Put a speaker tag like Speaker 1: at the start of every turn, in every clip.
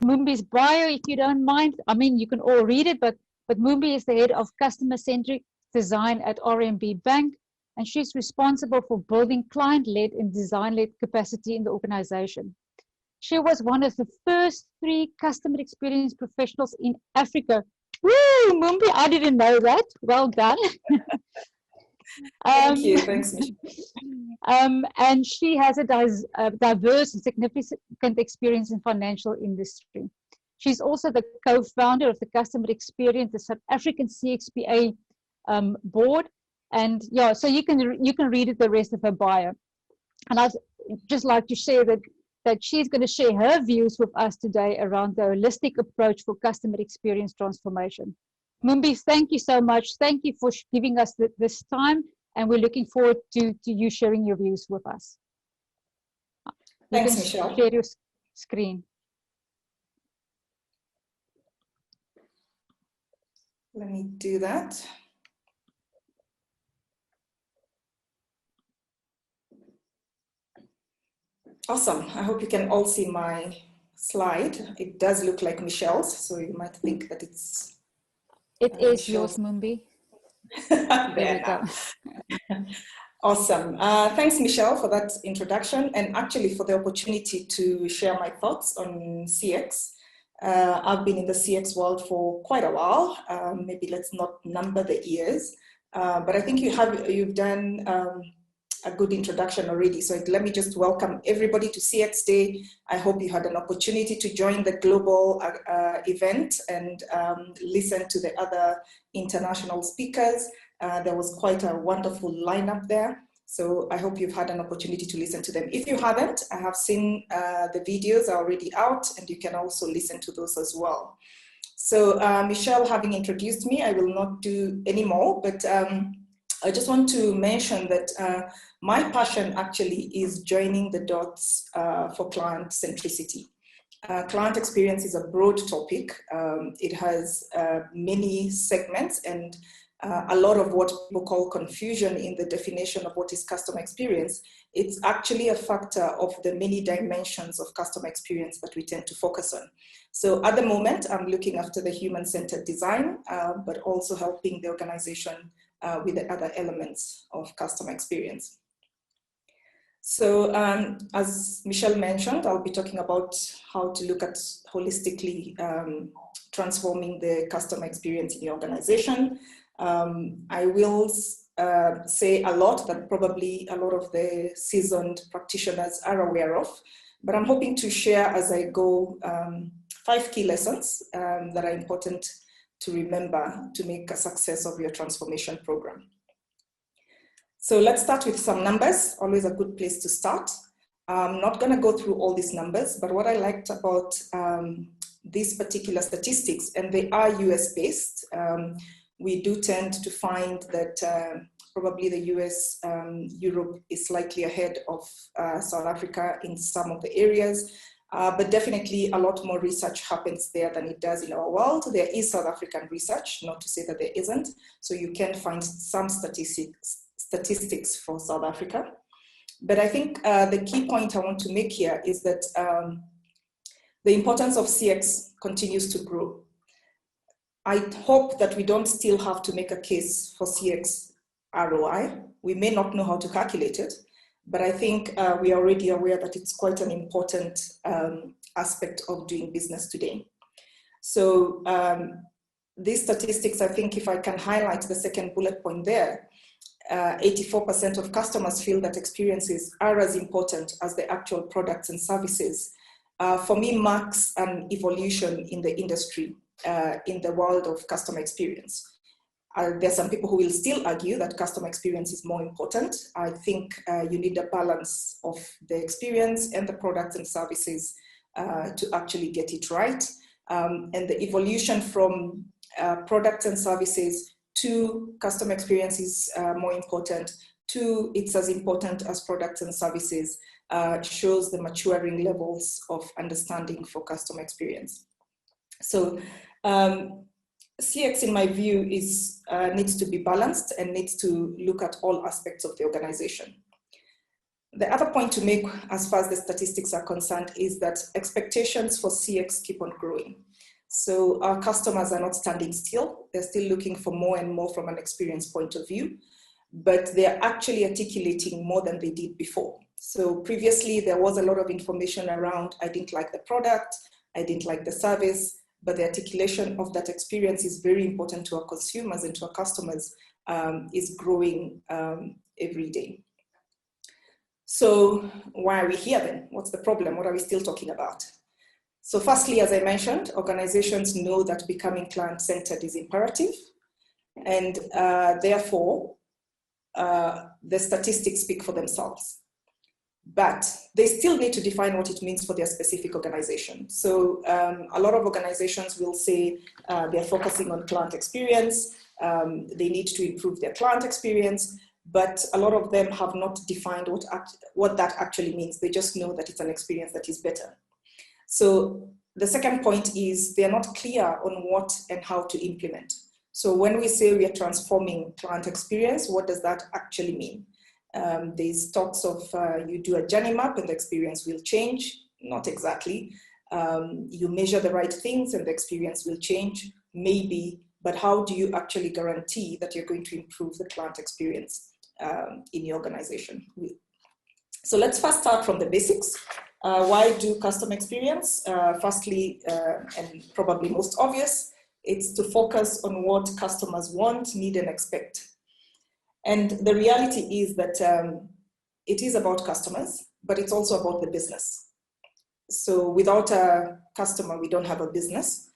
Speaker 1: Mumbi's bio, if you don't mind. I mean, you can all read it, but Mumbi is the head of customer-centric design at RMB Bank, and she's responsible for building client-led and design-led capacity in the organization. She was one of the first 3 customer experience professionals in Africa. Woo, Mumbi, I didn't know that. Well done.
Speaker 2: Thank you. Thanks, Michelle.
Speaker 1: And she has a diverse and significant experience in financial industry. She's also the co-founder of the Customer Experience, the South African CXPA board. And yeah, so you can read it, the rest of her bio. And I'd just like to share that she's going to share her views with us today around the holistic approach for customer experience transformation. Mumbi, thank you so much. Thank you for giving us this time, and we're looking forward to you sharing your views with us.
Speaker 2: Thanks, Michelle.
Speaker 1: Share your screen.
Speaker 2: Let me do that. Awesome. I hope you can all see my slide. It does look like Michelle's, so you might think that it's...
Speaker 1: It is yours, Mumbi. There we go.
Speaker 2: Awesome. Thanks, Michelle, for that introduction, and actually for the opportunity to share my thoughts on CX. I've been in the CX world for quite a while. Maybe let's not number the years, but I think you've done a good introduction already. So let me just welcome everybody to CX Day. I hope you had an opportunity to join the global event and listen to the other international speakers. There was quite a wonderful lineup there. So I hope you've had an opportunity to listen to them. If you haven't, I have seen the videos are already out, and you can also listen to those as well. So Michelle, having introduced me, I will not do any more, but I just want to mention that my passion actually is joining the dots for client centricity. Client experience is a broad topic. It has many segments and a lot of what people call confusion in the definition of what is customer experience. It's actually a factor of the many dimensions of customer experience that we tend to focus on. So at the moment, I'm looking after the human-centered design, but also helping the organization with the other elements of customer experience. So as Michelle mentioned, I'll be talking about how to look at holistically transforming the customer experience in the organization. I will say a lot that probably a lot of the seasoned practitioners are aware of, but I'm hoping to share as I go 5 key lessons that are important to remember to make a success of your transformation program. So let's start with some numbers, always a good place to start. I'm not going to go through all these numbers, but what I liked about these particular statistics, and they are US based, we do tend to find that probably the US, Europe is slightly ahead of South Africa in some of the areas, but definitely a lot more research happens there than it does in our world. There is South African research, not to say that there isn't, so you can find some statistics for South Africa. But I think the key point I want to make here is that the importance of CX continues to grow. I hope that we don't still have to make a case for CX ROI. We may not know how to calculate it, but I think we are already aware that it's quite an important aspect of doing business today. So these statistics, I think if I can highlight the second bullet point there, 84% of customers feel that experiences are as important as the actual products and services. For me, marks an evolution in the industry, in the world of customer experience. There are some people who will still argue that customer experience is more important. I think you need a balance of the experience and the products and services to actually get it right. And the evolution from products and services to customer experience is more important, to it's as important as products and services, shows the maturing levels of understanding for customer experience. So CX, in my view, needs to be balanced and needs to look at all aspects of the organization. The other point to make as far as the statistics are concerned is that expectations for CX keep on growing. So our customers are not standing still. They're still looking for more and more from an experience point of view, but they're actually articulating more than they did before. So previously there was a lot of information around, I didn't like the product, I didn't like the service, but the articulation of that experience is very important to our consumers and to our customers, is growing every day. So why are we here then? What's the problem? What are we still talking about? So firstly, as I mentioned, organizations know that becoming client-centered is imperative, and therefore the statistics speak for themselves. But they still need to define what it means for their specific organization. So a lot of organizations will say they're focusing on client experience, they need to improve their client experience, but a lot of them have not defined what that actually means. They just know that it's an experience that is better. So the second point is they're not clear on what and how to implement. So when we say we are transforming client experience, what does that actually mean? There's talks of you do a journey map and the experience will change. Not exactly. You measure the right things and the experience will change, maybe, but how do you actually guarantee that you're going to improve the client experience in your organization? So let's first start from the basics. Why do customer experience? Firstly, and probably most obvious, it's to focus on what customers want, need, and expect. And the reality is that it is about customers, but it's also about the business. So without a customer, we don't have a business,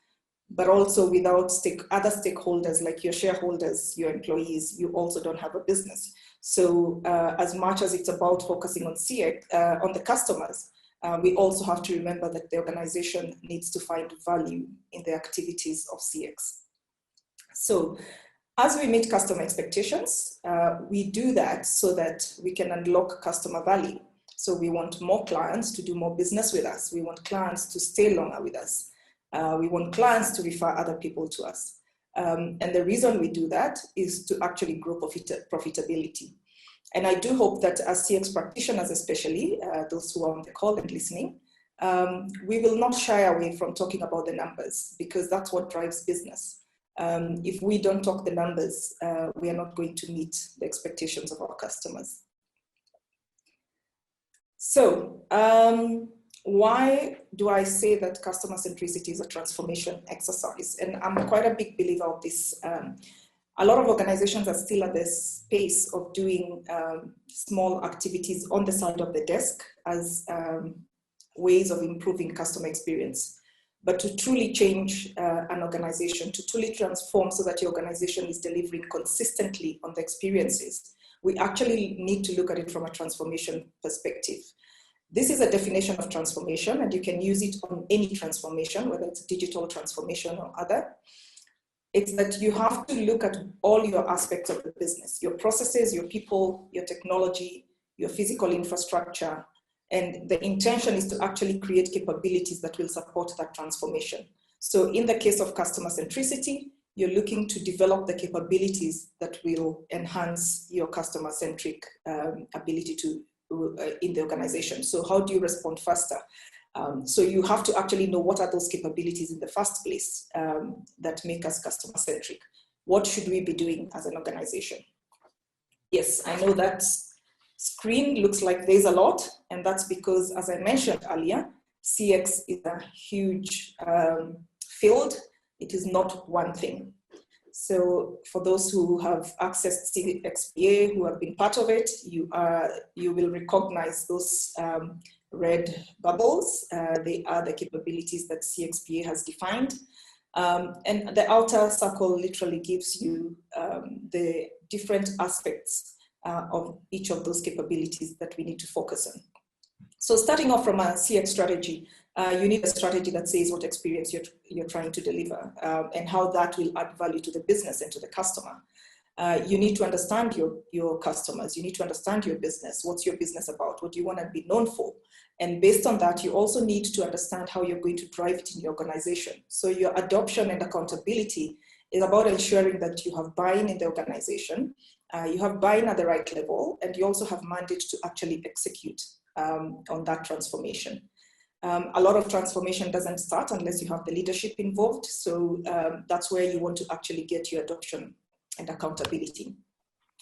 Speaker 2: but also without other stakeholders like your shareholders, your employees, you also don't have a business. So as much as it's about focusing on CX, on the customers, we also have to remember that the organization needs to find value in the activities of CX. So as we meet customer expectations, we do that so that we can unlock customer value. So we want more clients to do more business with us. We want clients to stay longer with us. We want clients to refer other people to us. And the reason we do that is to actually grow profitability. And I do hope that as CX practitioners, especially those who are on the call and listening, we will not shy away from talking about the numbers, because that's what drives business. If we don't talk the numbers, we are not going to meet the expectations of our customers. So why do I say that customer centricity is a transformation exercise? And I'm quite a big believer of this. A lot of organizations are still at the space of doing small activities on the side of the desk as ways of improving customer experience. But to truly change an organization, to truly transform so that your organization is delivering consistently on the experiences, we actually need to look at it from a transformation perspective. This is a definition of transformation, and you can use it on any transformation, whether it's digital transformation or other. It's that you have to look at all your aspects of the business, your processes, your people, your technology, your physical infrastructure. And the intention is to actually create capabilities that will support that transformation. So in the case of customer centricity, you're looking to develop the capabilities that will enhance your customer-centric ability to in the organization. So how do you respond faster? So you have to actually know what are those capabilities in the first place that make us customer-centric. What should we be doing as an organization? Yes, I know that screen looks like there's a lot, and that's because, as I mentioned earlier, CX is a huge field. It is not one thing. So for those who have accessed CXPA, who have been part of it, you will recognize those red bubbles. They are the capabilities that CXPA has defined. And the outer circle literally gives you the different aspects of each of those capabilities that we need to focus on. So starting off from a CX strategy, you need a strategy that says what experience you're trying to deliver and how that will add value to the business and to the customer. You need to understand your customers. You need to understand your business. What's your business about? What do you want to be known for? And based on that, you also need to understand how you're going to drive it in your organization. So your adoption and accountability is about ensuring that you have buy-in in the organization You have buying at the right level, and you also have mandate to actually execute on that transformation. A lot of transformation doesn't start unless you have the leadership involved. So that's where you want to actually get your adoption and accountability.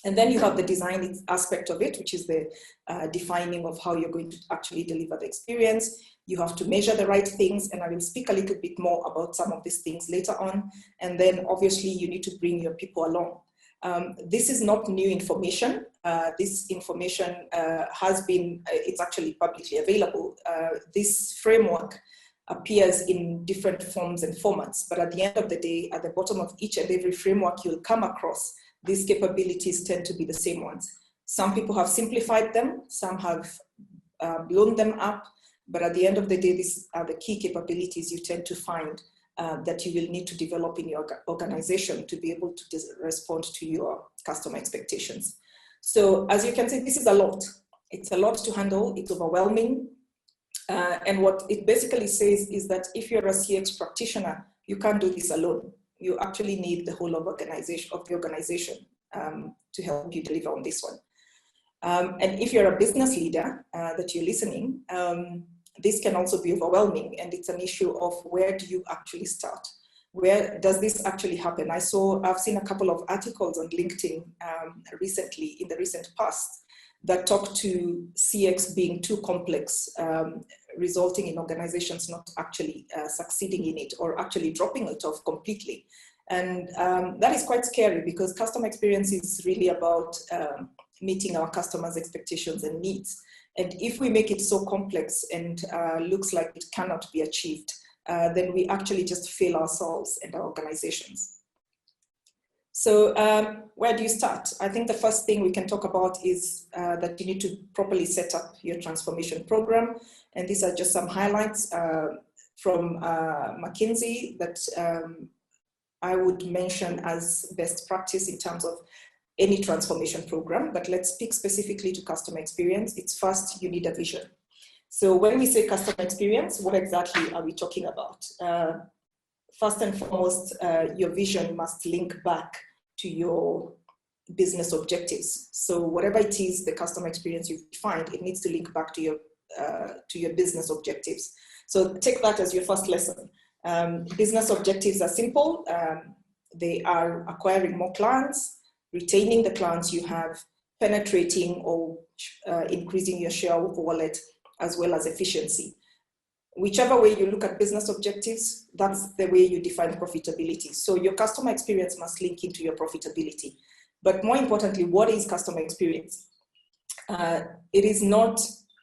Speaker 2: And then you have the design aspect of it, which is the defining of how you're going to actually deliver the experience. You have to measure the right things, and I will speak a little bit more about some of these things later on. And then obviously you need to bring your people along. This is not new information. This information has been, it's actually publicly available. This framework appears in different forms and formats, but at the end of the day, at the bottom of each and every framework you'll come across, these capabilities tend to be the same ones. Some people have simplified them, some have blown them up, but at the end of the day, these are the key capabilities you tend to find that you will need to develop in your organization to be able to respond to your customer expectations. So as you can see, this is a lot. It's a lot to handle, it's overwhelming. And what it basically says is that if you're a CX practitioner, you can't do this alone. You actually need the whole of the organization to help you deliver on this one. And if you're a business leader that you're listening, this can also be overwhelming, and it's an issue of where do you actually start? Where does this actually happen? I've seen a couple of articles on LinkedIn recently, in the recent past, that talk to CX being too complex, resulting in organizations not actually succeeding in it or actually dropping it off completely. And that is quite scary, because customer experience is really about meeting our customers' expectations and needs. And if we make it so complex and looks like it cannot be achieved, then we actually just fail ourselves and our organizations. So where do you start? I think the first thing we can talk about is that you need to properly set up your transformation program. And these are just some highlights from McKinsey that I would mention as best practice in terms of any transformation program, but let's speak specifically to customer experience. It's first, you need a vision. So when we say customer experience, what exactly are we talking about? First and foremost, your vision must link back to your business objectives. So whatever it is, the customer experience you've defined, it needs to link back to your business objectives. So take that as your first lesson. Business objectives are simple. They are acquiring more clients, retaining the clients you have, penetrating or increasing your share of wallet, as well as efficiency. Whichever way you look at business objectives, that's the way you define profitability. So your customer experience must link into your profitability. But more importantly, what is customer experience? It is not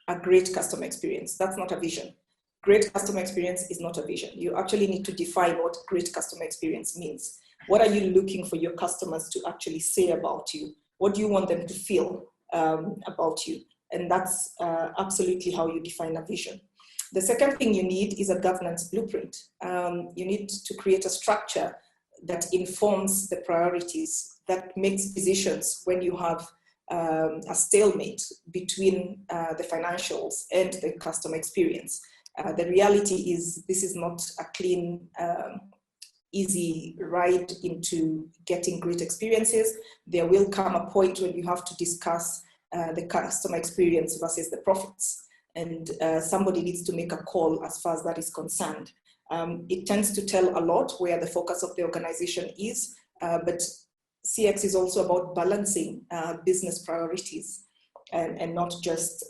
Speaker 2: a great customer experience. That's not a vision. Great customer experience is not a vision. You actually need to define what great customer experience means. What are you looking for your customers to actually say about you? What do you want them to feel about you? And that's absolutely how you define a vision. The second thing you need is a governance blueprint. You need to create a structure that informs the priorities, that makes decisions when you have a stalemate between the financials and the customer experience. The reality is this is not a clean, easy ride into getting great experiences. There will come a point when you have to discuss the customer experience versus the profits. And somebody needs to make a call as far as that is concerned. It tends to tell a lot where the focus of the organization is, but CX is also about balancing business priorities and not just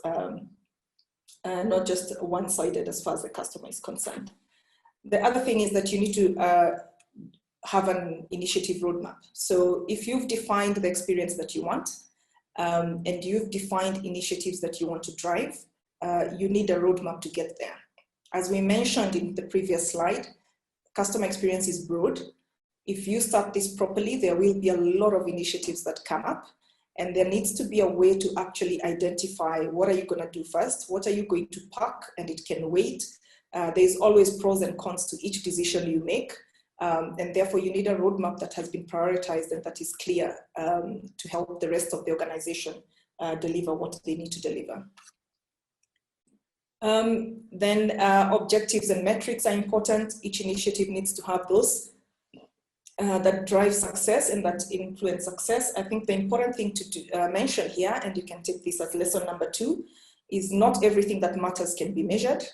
Speaker 2: one-sided as far as the customer is concerned. The other thing is that you need to have an initiative roadmap. So if you've defined the experience that you want, and you've defined initiatives that you want to drive, you need a roadmap to get there. As we mentioned in the previous slide, customer experience is broad. If you start this properly, there will be a lot of initiatives that come up, and there needs to be a way to actually identify what are you going to do first, what are you going to park, and it can wait. There's always pros and cons to each decision you make, and therefore you need a roadmap that has been prioritized and that is clear to help the rest of the organization deliver what they need to deliver. Then objectives and metrics are important. Each initiative needs to have those. that drive success and that influence success. I think the important thing to mention here, and you can take this as lesson number 2, is not everything that matters can be measured,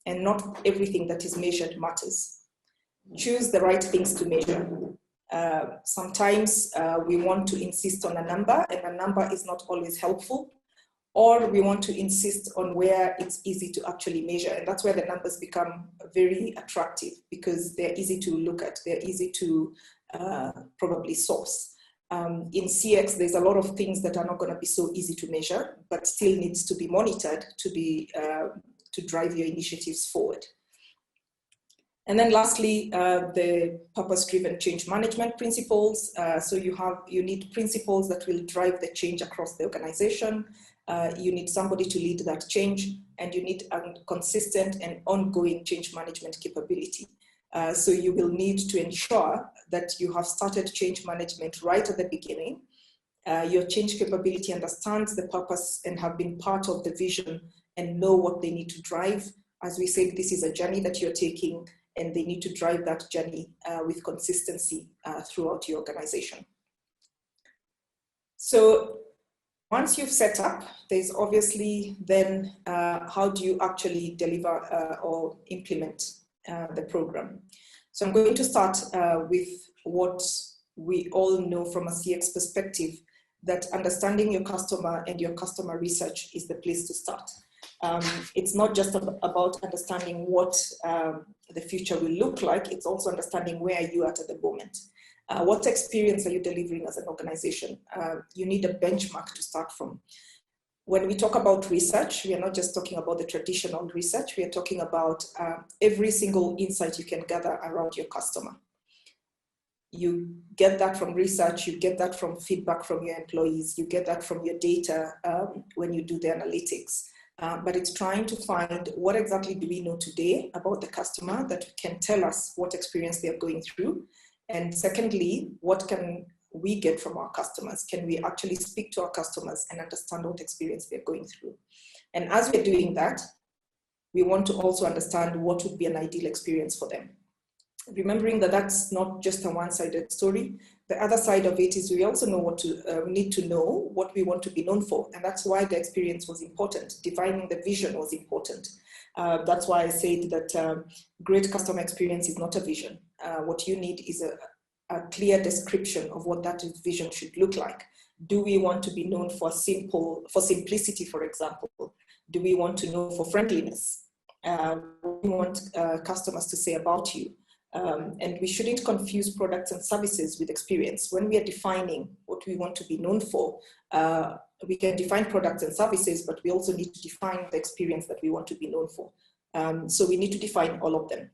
Speaker 2: and not everything that is measured matters. Choose the right things to measure. Sometimes we want to insist on a number, and a number is not always helpful, or we want to insist on where it's easy to actually measure, and that's where the numbers become very attractive, because they're easy to look at, they're easy to probably source. In CX, there's a lot of things that are not going to be so easy to measure, but still needs to be monitored to drive your initiatives forward. And then lastly, the purpose-driven change management principles. So you need principles that will drive the change across the organization. You need somebody to lead that change, and you need a consistent and ongoing change management capability. So you will need to ensure that you have started change management right at the beginning. Your change capability understands the purpose and have been part of the vision and know what they need to drive. As we said, this is a journey that you're taking, and they need to drive that journey with consistency throughout your organization. So once you've set up, there's obviously then how do you actually deliver or implement the program. So I'm going to start with what we all know from a CX perspective, that understanding your customer and your customer research is the place to start. It's not just about understanding what the future will look like, it's also understanding where you are at the moment. What experience are you delivering as an organization? You need a benchmark to start from. When we talk about research, we are not just talking about the traditional research, we are talking about every single insight you can gather around your customer. You get that from research, you get that from feedback from your employees, you get that from your data when you do the analytics. But it's trying to find what exactly do we know today about the customer that can tell us what experience they're going through. And secondly, what can we get from our customers? Can we actually speak to our customers and understand what experience they're going through? And as we're doing that, we want to also understand what would be an ideal experience for them. Remembering that that's not just a one-sided story. The other side of it is we also know what to need to know what we want to be known for, and that's why the experience was important. Defining the vision was important. That's why I said that great customer experience is not a vision. What you need is a clear description of what that vision should look like. Do we want to be known for simplicity, for example? Do we want to know for friendliness? What do you want customers to say about you? And we shouldn't confuse products and services with experience. When we are defining what we want to be known for, we can define products and services, but we also need to define the experience that we want to be known for. So we need to define all of them.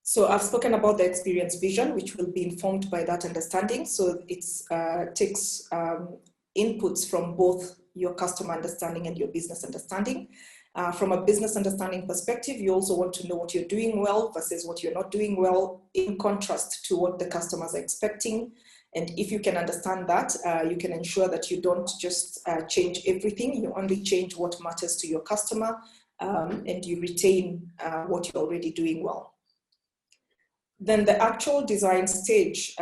Speaker 2: So I've spoken about the experience vision, which will be informed by that understanding. So it takes inputs from both your customer understanding and your business understanding. From a business understanding perspective, you also want to know what you're doing well versus what you're not doing well, in contrast to what the customers are expecting. And if you can understand that, you can ensure that you don't just change everything, you only change what matters to your customer, and you retain what you're already doing well. Then the actual design stage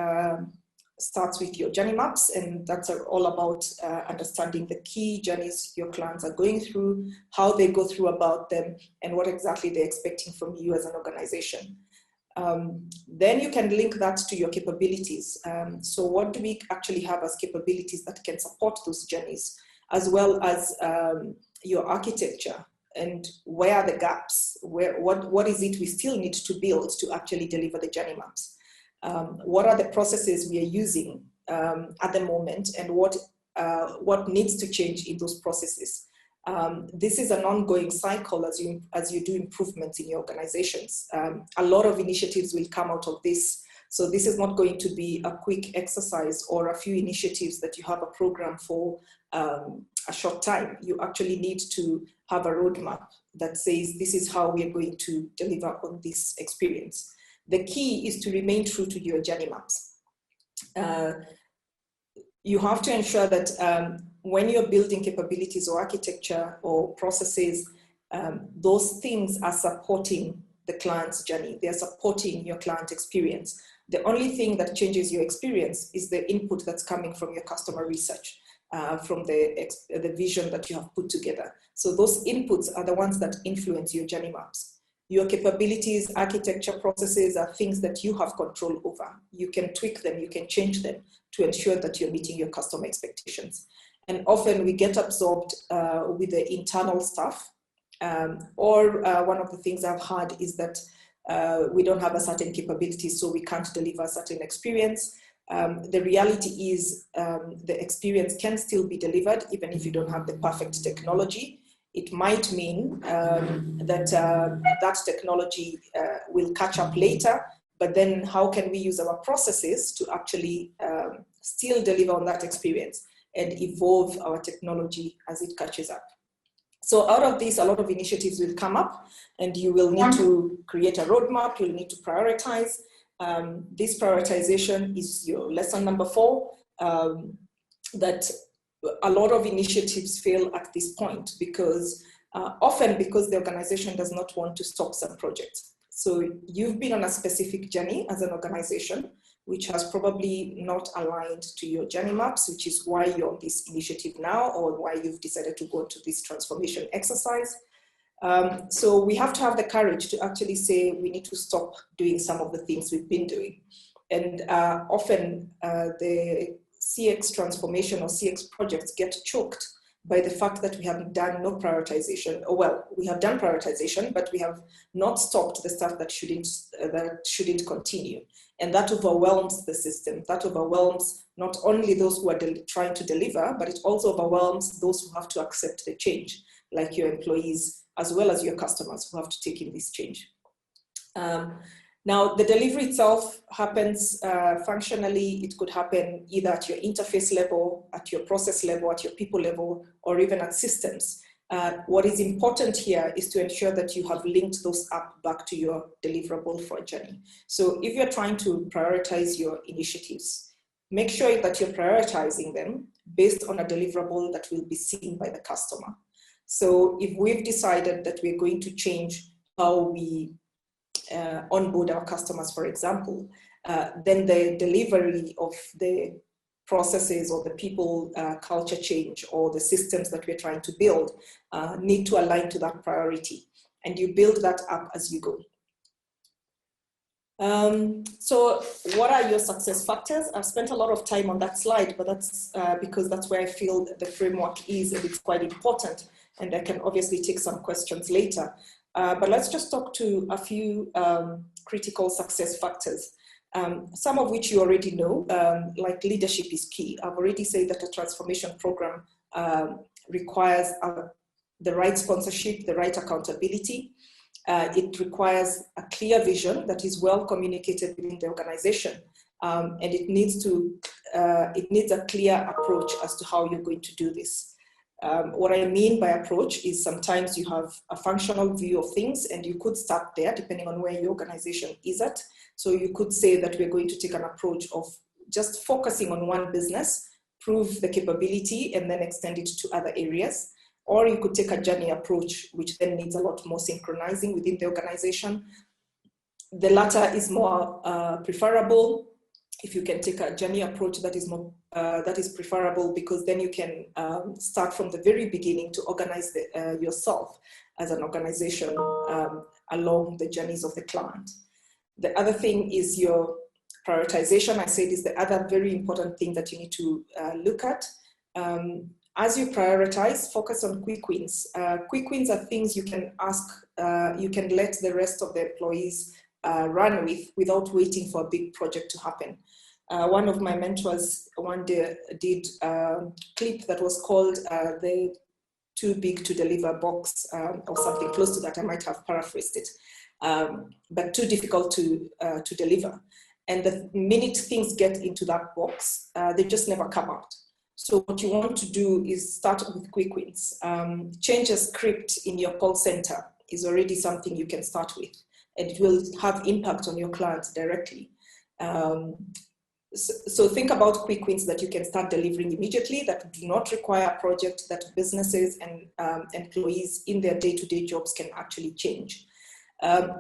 Speaker 2: starts with your journey maps, and that's all about understanding the key journeys your clients are going through, how they go through about them, and what exactly they're expecting from you as an organization. Then you can link that to your capabilities. So what do we actually have as capabilities that can support those journeys, as well as your architecture, and where are the gaps? What is it we still need to build to actually deliver the journey maps? What are the processes we are using at the moment, and what needs to change in those processes? This is an ongoing cycle as you do improvements in your organizations. A lot of initiatives will come out of this. So this is not going to be a quick exercise or a few initiatives that you have a program for a short time. You actually need to have a roadmap that says this is how we are going to deliver on this experience. The key is to remain true to your journey maps. You have to ensure that when you're building capabilities or architecture or processes, those things are supporting the client's journey. They're supporting your client experience. The only thing that changes your experience is the input that's coming from your customer research, from the vision that you have put together. So those inputs are the ones that influence your journey maps. Your capabilities, architecture, processes are things that you have control over. You can tweak them, you can change them to ensure that you're meeting your customer expectations. And often we get absorbed with the internal stuff, or one of the things I've heard is that we don't have a certain capability, so we can't deliver a certain experience. The reality is the experience can still be delivered even if you don't have the perfect technology. It might mean that that technology will catch up later, but then how can we use our processes to actually still deliver on that experience and evolve our technology as it catches up? So out of this, a lot of initiatives will come up, and you will need to create a roadmap, you'll need to prioritize. This prioritization is your lesson number 4, that a lot of initiatives fail at this point because often because the organization does not want to stop some projects. So you've been on a specific journey as an organization, which has probably not aligned to your journey maps, which is why you're on this initiative now, or why you've decided to go into this transformation exercise. So we have to have the courage to actually say we need to stop doing some of the things we've been doing. And often the CX transformation or CX projects get choked by the fact that we have done no prioritization. Or well, we have done prioritization, but we have not stopped the stuff that shouldn't continue. And that overwhelms the system. That overwhelms not only those who are trying to deliver, but it also overwhelms those who have to accept the change, like your employees, as well as your customers who have to take in this change. Now, the delivery itself happens functionally. It could happen either at your interface level, at your process level, at your people level, or even at systems. What is important here is to ensure that you have linked those up back to your deliverable for a journey. So if you're trying to prioritize your initiatives, make sure that you're prioritizing them based on a deliverable that will be seen by the customer. So if we've decided that we're going to change how we onboard our customers, for example, then the delivery of the processes or the people culture change or the systems that we're trying to build need to align to that priority. And you build that up as you go. So what are your success factors? I've spent a lot of time on that slide, but that's because that's where I feel the framework is, and it's quite important. And I can obviously take some questions later. But let's just talk to a few critical success factors, some of which you already know, like leadership is key. I've already said that a transformation program requires the right sponsorship, the right accountability. It requires a clear vision that is well communicated within the organization. And it needs a clear approach as to how you're going to do this. What I mean by approach is sometimes you have a functional view of things, and you could start there depending on where your organization is at. So you could say that we're going to take an approach of just focusing on one business, prove the capability, and then extend it to other areas. Or you could take a journey approach, which then needs a lot more synchronizing within the organization. The latter is more preferable. If you can take a journey approach, that is preferable, because then you can start from the very beginning to organize yourself as an organization along the journeys of the client. The other thing is your prioritization. I said is the other very important thing that you need to look at. As you prioritize, focus on quick wins. Quick wins are things you can you can let the rest of the employees run with without waiting for a big project to happen. One of my mentors one day did a clip that was called the too big to deliver box, or something close to that. I might have paraphrased it, but too difficult to deliver. And the minute things get into that box, they just never come out. So what you want to do is start with quick wins. Change a script in your call center is already something you can start with, and it will have impact on your clients directly. So think about quick wins that you can start delivering immediately, that do not require a project, that businesses and employees in their day-to-day jobs can actually change.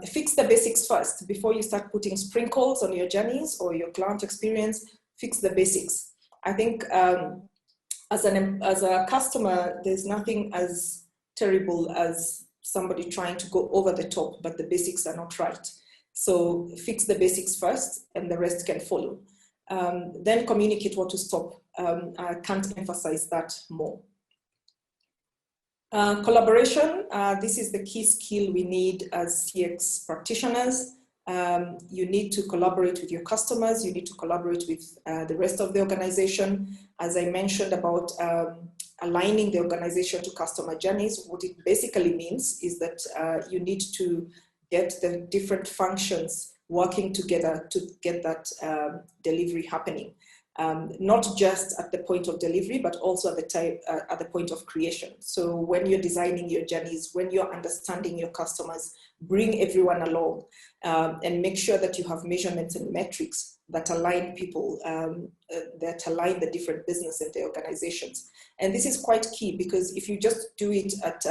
Speaker 2: Fix the basics first before you start putting sprinkles on your journeys or your client experience. Fix the basics. I think as a customer, there's nothing as terrible as somebody trying to go over the top, but the basics are not right. So fix the basics first and the rest can follow. Then communicate what to stop. I can't emphasize that more. Collaboration, this is the key skill we need as CX practitioners. You need to collaborate with your customers, you need to collaborate with the rest of the organization. As I mentioned about aligning the organization to customer journeys, what it basically means is that you need to get the different functions working together to get that delivery happening. Not just at the point of delivery, but also at the point of creation. So when you're designing your journeys, when you're understanding your customers, bring everyone along and make sure that you have measurements and metrics that align people, that align the different business and the organizations. And this is quite key, because if you just do it at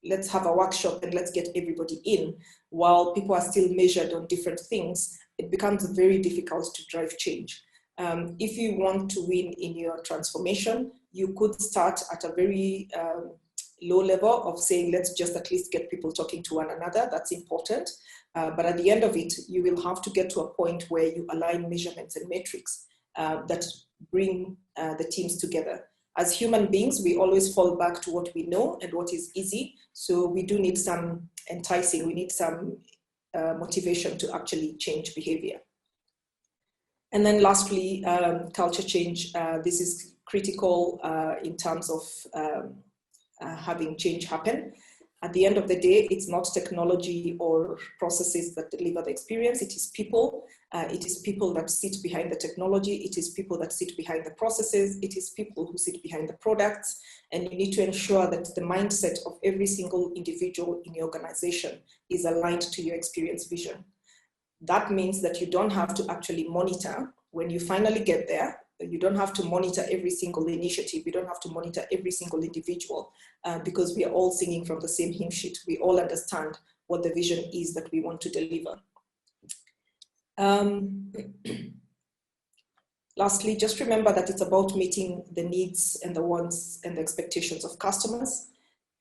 Speaker 2: let's have a workshop and let's get everybody in, while people are still measured on different things, it becomes very difficult to drive change. If you want to win in your transformation, you could start at a very low level of saying, let's just at least get people talking to one another. That's important. But at the end of it, you will have to get to a point where you align measurements and metrics that bring the teams together. As human beings, we always fall back to what we know and what is easy. So we do need some enticing, we need some motivation to actually change behavior. And then lastly, culture change. This is critical in terms of having change happen. At the end of the day, it's not technology or processes that deliver the experience, it is people. It is people that sit behind the technology, it is people that sit behind the processes, it is people who sit behind the products, and you need to ensure that the mindset of every single individual in your organization is aligned to your experience vision. That means that you don't have to actually monitor when you finally get there. You don't have to monitor every single initiative. You don't have to monitor every single individual because we are all singing from the same hymn sheet. We all understand what the vision is that we want to deliver. Lastly, just remember that it's about meeting the needs and the wants and the expectations of customers.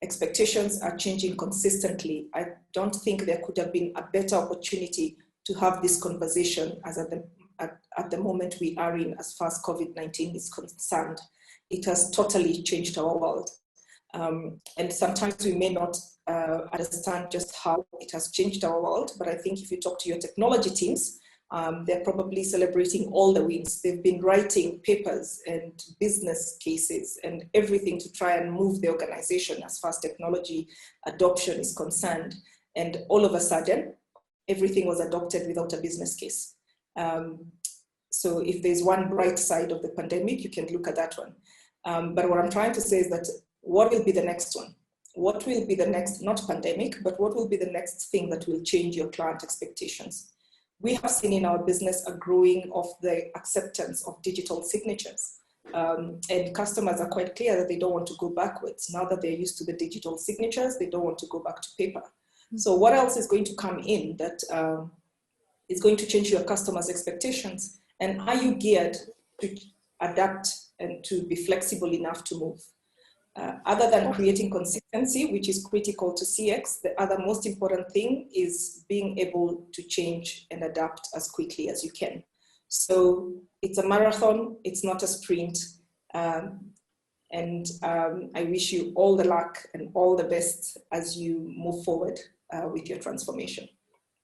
Speaker 2: Expectations are changing consistently. I don't think there could have been a better opportunity to have this conversation as at the moment we are in as far as COVID-19 is concerned. It has totally changed our world. And sometimes we may not understand just how it has changed our world, but I think if you talk to your technology teams, they're probably celebrating all the wins. They've been writing papers and business cases and everything to try and move the organization as far as technology adoption is concerned. And all of a sudden, everything was adopted without a business case. So if there's one bright side of the pandemic, you can look at that one. But what I'm trying to say is that what will be the next one? What will be the next, not pandemic, but what will be the next thing that will change your client expectations? We have seen in our business a growing of the acceptance of digital signatures. And customers are quite clear that they don't want to go backwards. Now that they're used to the digital signatures, they don't want to go back to paper. So what else is going to come in that is going to change your customers' expectations? And are you geared to adapt and to be flexible enough to move? Other than creating consistency, which is critical to CX, the other most important thing is being able to change and adapt as quickly as you can. So it's a marathon, it's not a sprint. I wish you all the luck and all the best as you move forward with your transformation.